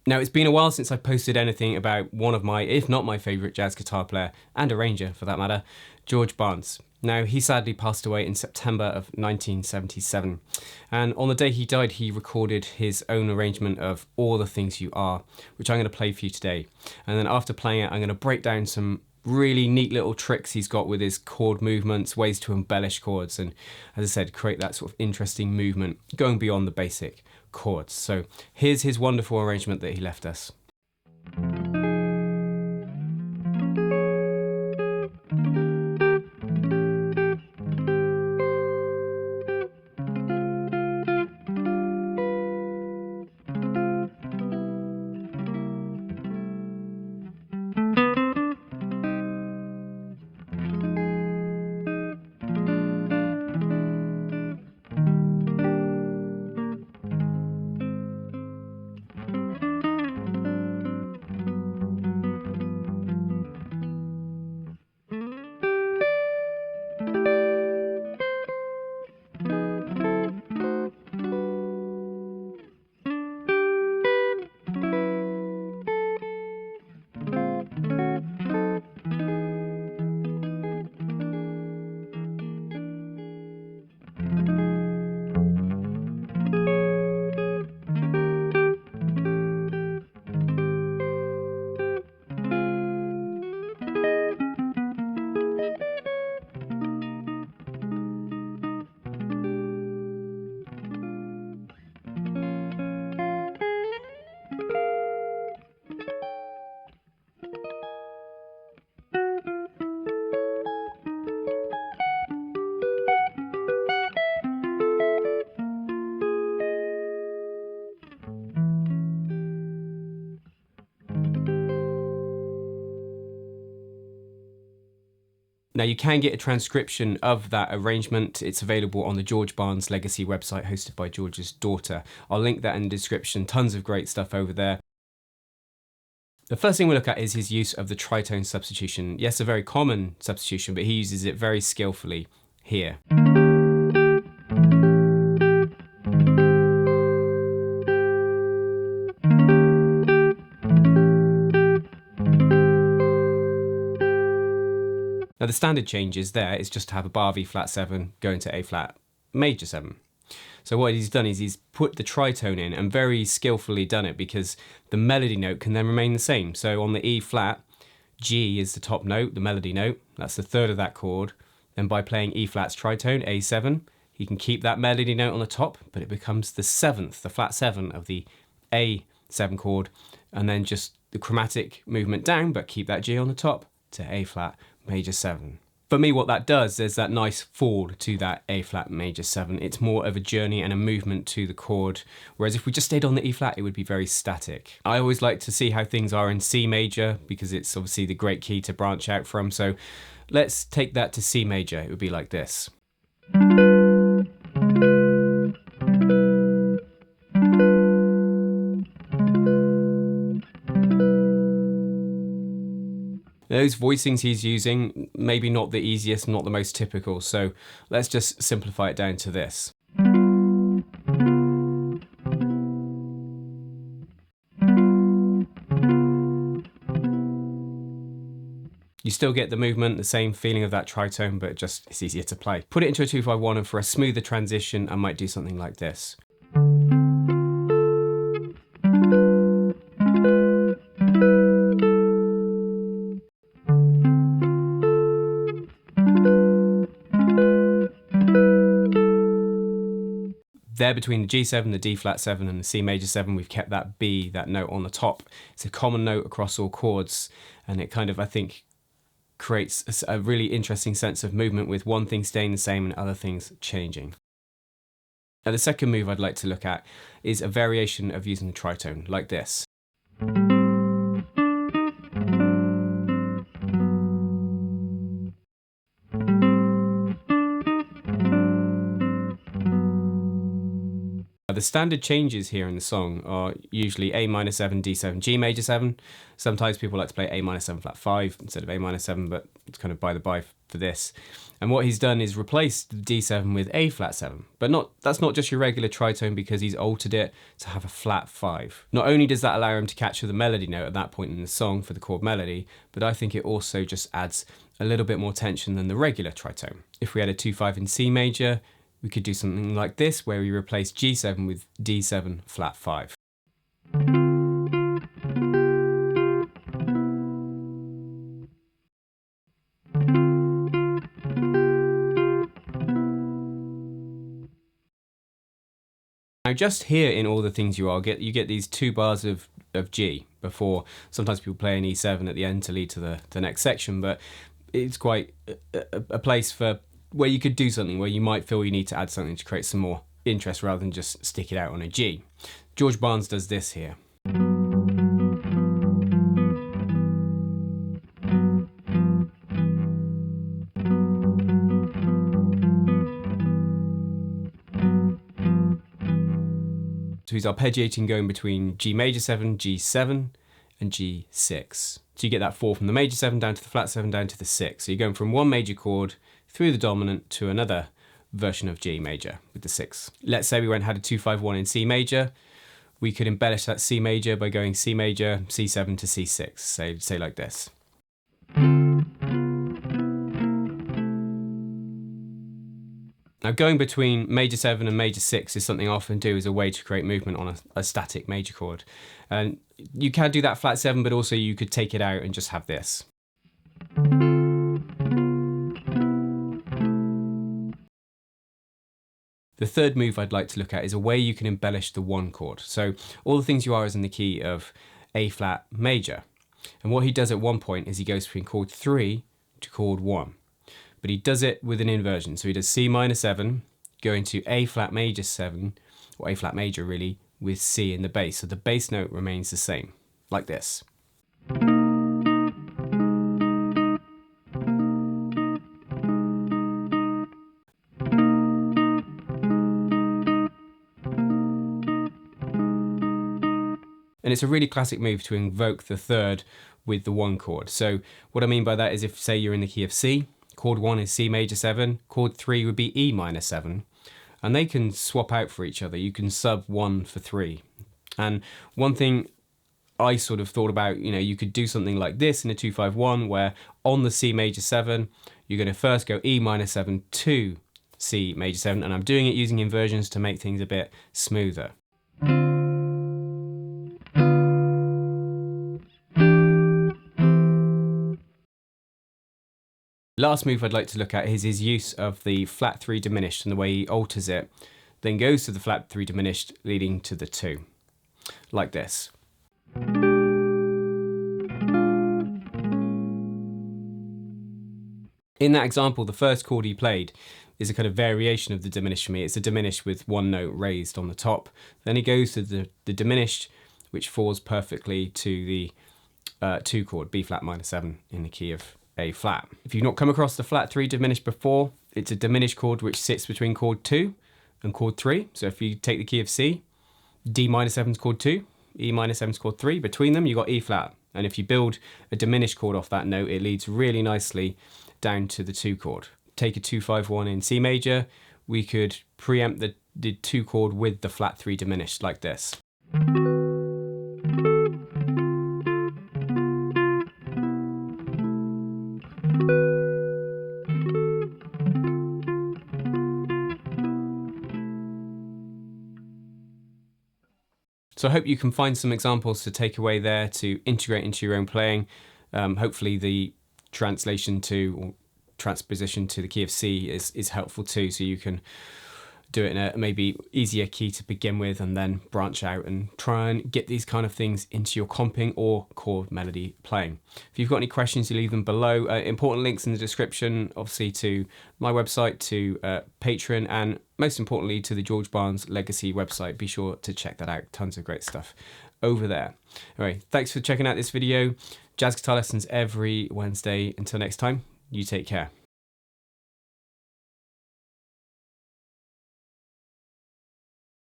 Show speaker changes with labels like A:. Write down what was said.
A: Now, it's been a while since I posted anything about one of my, if not my favourite jazz guitar player, and arranger for that matter, George Barnes. Now, he sadly passed away in September of 1977, and on the day he died, he recorded his own arrangement of All the Things You Are, which I'm going to play for you today. And then after playing it, I'm going to break down some really neat little tricks he's got with his chord movements, ways to embellish chords, and as I said, create that sort of interesting movement going beyond the basic chords. So here's his wonderful arrangement that he left us. Now, you can get a transcription of that arrangement. It's available on the George Barnes Legacy website hosted by George's daughter. I'll link that in the description. Tons of great stuff over there. The first thing we'll look at is his use of the tritone substitution. Yes, a very common substitution, but he uses it very skillfully here. Now, the standard changes there is just to have a bar V flat 7 going to A flat major 7. So what he's done is he's put the tritone in and very skillfully done it because the melody note can then remain the same. So on the E flat, G is the top note, the melody note. That's the third of that chord. Then by playing E flat's tritone, A7, he can keep that melody note on the top, but it becomes the 7th, the flat 7 of the A7 chord, and then just the chromatic movement down, but keep that G on the top to A flat major 7. For me, what that does is that nice fall to that A flat major 7. It's more of a journey and a movement to the chord, whereas if we just stayed on the E flat, it would be very static. I always like to see how things are in C major because it's obviously the great key to branch out from. So let's take that to C major. It would be like this. Those voicings he's using, maybe not the easiest, not the most typical, so let's just simplify it down to this. You still get the movement, the same feeling of that tritone, but just it's easier to play. Put it into a 2-5-1 and for a smoother transition, I might do something like this. There between the G7, the D flat 7 and the C major 7, we've kept that B, that note on the top. It's a common note across all chords, and it kind of, I think, creates a really interesting sense of movement with one thing staying the same and other things changing. Now, the second move I'd like to look at is a variation of using the tritone, like this. the standard changes here in the song are usually A minor 7, D7, G major 7. Sometimes people like to play A minor 7 flat 5 instead of A minor 7, but it's kind of by the by for this. And what he's done is replaced the D7 with A flat 7. But that's not just your regular tritone, because he's altered it to have a flat 5. Not only does that allow him to capture the melody note at that point in the song for the chord melody, but I think it also just adds a little bit more tension than the regular tritone. If we had a 2-5 in C major, we could do something like this, where we replace G7 with D7 flat 5. Now just here in All the Things You Are, you get these 2 bars of G before. Sometimes people play an E7 at the end to lead to the next section, but it's quite a place for where you could do something, where you might feel you need to add something to create some more interest rather than just stick it out on a G. George Barnes does this here. So he's arpeggiating going between G major 7, G7, and G6. So you get that 4 from the major 7 down to the flat 7 down to the 6. So you're going from one major chord through the dominant to another version of G major with the 6. Let's say we had a 2-5-1 in C major. We could embellish that C major by going C major, C7 to C6. Say like this. Now going between major 7 and major 6 is something I often do as a way to create movement on a static major chord. And you can do that flat 7, but also you could take it out and just have this. The third move I'd like to look at is a way you can embellish the 1 chord. So All the Things You Are is in the key of A flat major. And what he does at one point is he goes between chord 3 to chord 1. But he does it with an inversion. So he does C minor 7, going to A flat major 7, or A flat major really, with C in the bass. So the bass note remains the same, like this. And it's a really classic move to invoke the third with the 1 chord. So what I mean by that is, if say you're in the key of C, chord 1 is C major 7, chord 3 would be E minor 7, and they can swap out for each other. You can sub 1 for 3. And one thing I sort of thought about, you could do something like this in a 2-5-1, where on the C major 7, you're going to first go E minor 7 to C major 7, and I'm doing it using inversions to make things a bit smoother. Last move I'd like to look at is his use of the flat 3 diminished and the way he alters it, then goes to the flat 3 diminished leading to the 2, like this. In that example, the first chord he played is a kind of variation of the diminished for me. It's a diminished with 1 note raised on the top. Then he goes to the diminished, which falls perfectly to the 2 chord, B flat minor 7 in the key of A flat. If you've not come across the flat 3 diminished before, it's a diminished chord which sits between chord 2 and chord 3. So if you take the key of C, D minor 7 is chord 2, E minor 7 is chord 3. Between them, you've got E flat. And if you build a diminished chord off that note, it leads really nicely down to the 2 chord. Take a 2-5-1 in C major, we could preempt the 2 chord with the flat 3 diminished like this. So I hope you can find some examples to take away there to integrate into your own playing. Hopefully the translation to, or transposition to the key of C is helpful too, so you can do it in a maybe easier key to begin with and then branch out and try and get these kind of things into your comping or chord melody playing. If you've got any questions, you leave them below. Important links in the description, obviously, to my website, to Patreon, and most importantly to the George Barnes Legacy website. Be sure to check that out. Tons of great stuff over there. Anyway, thanks for checking out this video. Jazz guitar lessons every Wednesday. Until next time, you take care.